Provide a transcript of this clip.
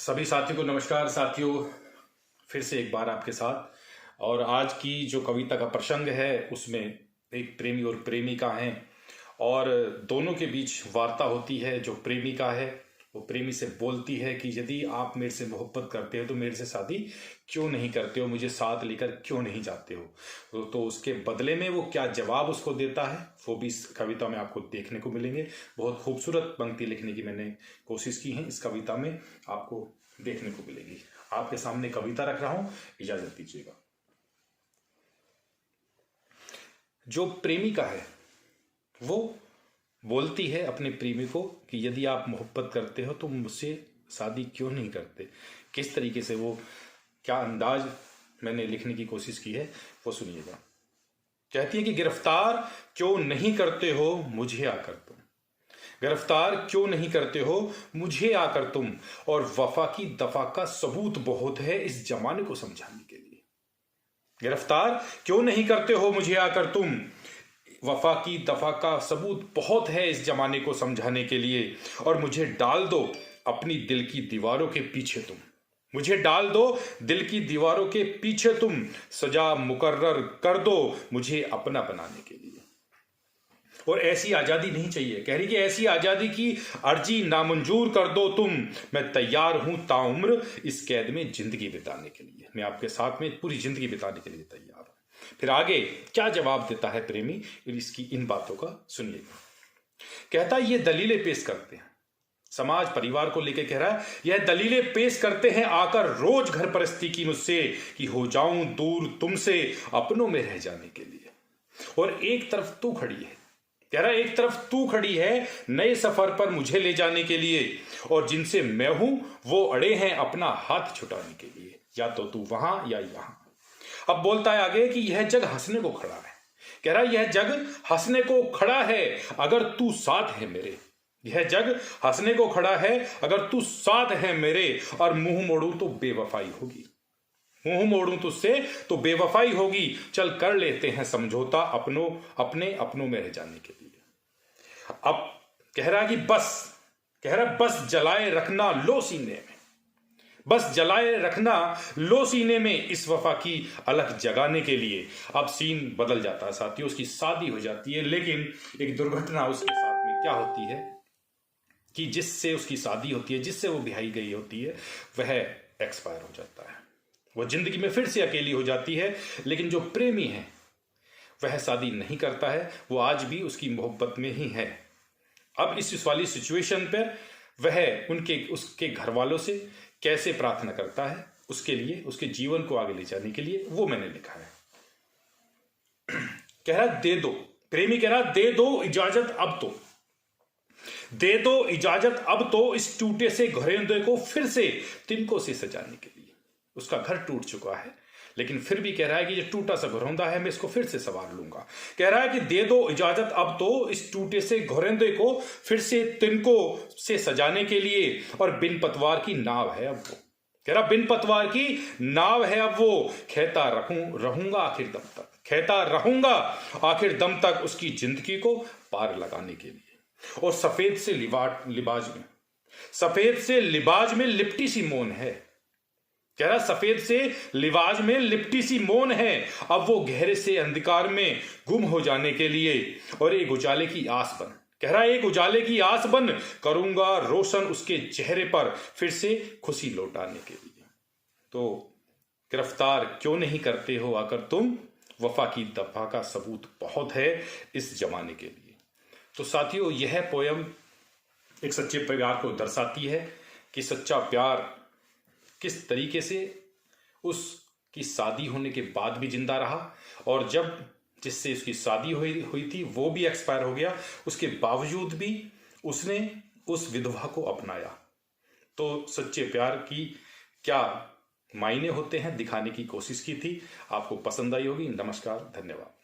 सभी साथियों को नमस्कार। साथियों, फिर से एक बार आपके साथ। और आज की जो कविता का प्रसंग है उसमें एक प्रेमी और प्रेमिका हैं और दोनों के बीच वार्ता होती है। जो प्रेमिका है वो प्रेमी से बोलती है कि यदि आप मेरे से मोहब्बत करते हो तो मेरे से शादी क्यों नहीं करते हो, मुझे साथ लेकर क्यों नहीं जाते हो। तो उसके बदले में वो क्या जवाब उसको देता है वो भी इस कविता में आपको देखने को मिलेंगे। बहुत खूबसूरत पंक्ति लिखने की मैंने कोशिश की है, इस कविता में आपको देखने को मिलेगी। आपके सामने कविता रख रहा हूं, इजाजत दीजिएगा। जो प्रेमिका है वो बोलती है अपने प्रेमी को कि यदि आप मोहब्बत करते हो तो मुझसे शादी क्यों नहीं करते। किस तरीके से वो, क्या अंदाज मैंने लिखने की कोशिश की है वो सुनिएगा। कहती है कि गिरफ्तार क्यों नहीं करते हो मुझे आकर तुम, गिरफ्तार क्यों नहीं करते हो मुझे आकर तुम, और वफा की दफा का सबूत बहुत है इस जमाने को समझाने के लिए। गिरफ्तार क्यों नहीं करते हो मुझे आकर तुम, वफा की दफा का सबूत बहुत है इस जमाने को समझाने के लिए, और मुझे डाल दो अपनी दिल की दीवारों के पीछे तुम, मुझे डाल दो दिल की दीवारों के पीछे तुम, सजा मुकर्रर कर दो मुझे अपना बनाने के लिए। और ऐसी आजादी नहीं चाहिए, कह रही कि ऐसी आजादी की अर्जी नामंजूर कर दो तुम, मैं तैयार हूं ताउम्र इस कैद में जिंदगी बिताने के लिए, मैं आपके साथ में पूरी जिंदगी बिताने के लिए तैयार हूं। फिर आगे क्या जवाब देता है प्रेमी, इसकी इन बातों का सुनिएगा। कहता है ये दलीलें पेश करते हैं, समाज परिवार को लेकर कह रहा है, यह दलीलें पेश करते हैं आकर रोज घर परस्ती की मुझसे, कि हो जाऊं दूर तुमसे अपनों में रह जाने के लिए। और एक तरफ तू खड़ी है, कह रहा है एक तरफ तू खड़ी है नए सफर पर मुझे ले जाने के लिए, और जिनसे मैं हूं वो अड़े हैं अपना हाथ छुटाने के लिए, या तो तू वहां या यहां। अब बोलता है आगे कि यह जग हंसने को खड़ा है, कह रहा है यह जग हंसने को खड़ा है अगर तू साथ है मेरे, यह जग हंसने को खड़ा है अगर तू साथ है मेरे, और मुंह मोड़ू तो बेवफाई होगी, मुंह मोड़ूं तुझसे तो बेवफाई होगी, चल कर लेते हैं समझौता अपने अपनों में रह जाने के लिए। अब कह रहा कि बस जलाए रखना लो सीने में, बस जलाए रखना लो सीने में इस वफा की अलग जगाने के लिए। अब सीन बदल जाता है साथियों, उसकी शादी हो जाती है, लेकिन एक दुर्घटना उसके साथ में क्या होती है कि जिससे उसकी शादी होती है, जिससे वो ब्याही गई होती है, वह एक्सपायर हो जाता है। वो जिंदगी में फिर से अकेली हो जाती है। लेकिन जो प्रेमी है वह शादी नहीं करता है, वो आज भी उसकी मोहब्बत में ही है। अब इस वाली सिचुएशन पर वह उसके घर वालों से कैसे प्रार्थना करता है, उसके लिए, उसके जीवन को आगे ले जाने के लिए, वो मैंने लिखा है। कह रहा दे दो, प्रेमी कह रहा दे दो इजाजत अब तो, दे दो इजाजत अब तो इस टूटे से घरेंदे को फिर से तिनकों से सजाने के लिए। उसका घर टूट चुका है लेकिन फिर भी कह रहा है कि ये टूटा सा घरौंदा है, मैं इसको फिर से संवार लूंगा। कह रहा है कि दे दो इजाजत अब तो इस टूटे से घरौंदे को फिर से तिनकों से सजाने के लिए, और बिन पतवार की नाव है अब वो, कह रहा बिन पतवार की नाव है अब वो, कहता रहूंगा आखिर दम तक, कहता रहूंगा आखिर दम तक उसकी जिंदगी को पार लगाने के लिए। और सफेद से लिबाज में लिपटी सी मौन है, कह रहा सफेद से लिबाज में लिपटी सी मौन है, अब वो गहरे से अंधकार में गुम हो जाने के लिए, और एक उजाले की आस बन, कह रहा एक उजाले की आस बन करूंगा रोशन उसके चेहरे पर फिर से खुशी लौटाने के लिए। तो गिरफ्तार क्यों नहीं करते हो आकर तुम, वफा की दफा का सबूत बहुत है इस जमाने के लिए। तो साथियों, यह पोयम एक सच्चे प्यार को दर्शाती है कि सच्चा प्यार किस तरीके से उसकी शादी होने के बाद भी जिंदा रहा, और जब जिससे उसकी शादी हुई थी वो भी एक्सपायर हो गया, उसके बावजूद भी उसने उस विधवा को अपनाया। तो सच्चे प्यार की क्या मायने होते हैं दिखाने की कोशिश की थी। आपको पसंद आई होगी। नमस्कार, धन्यवाद।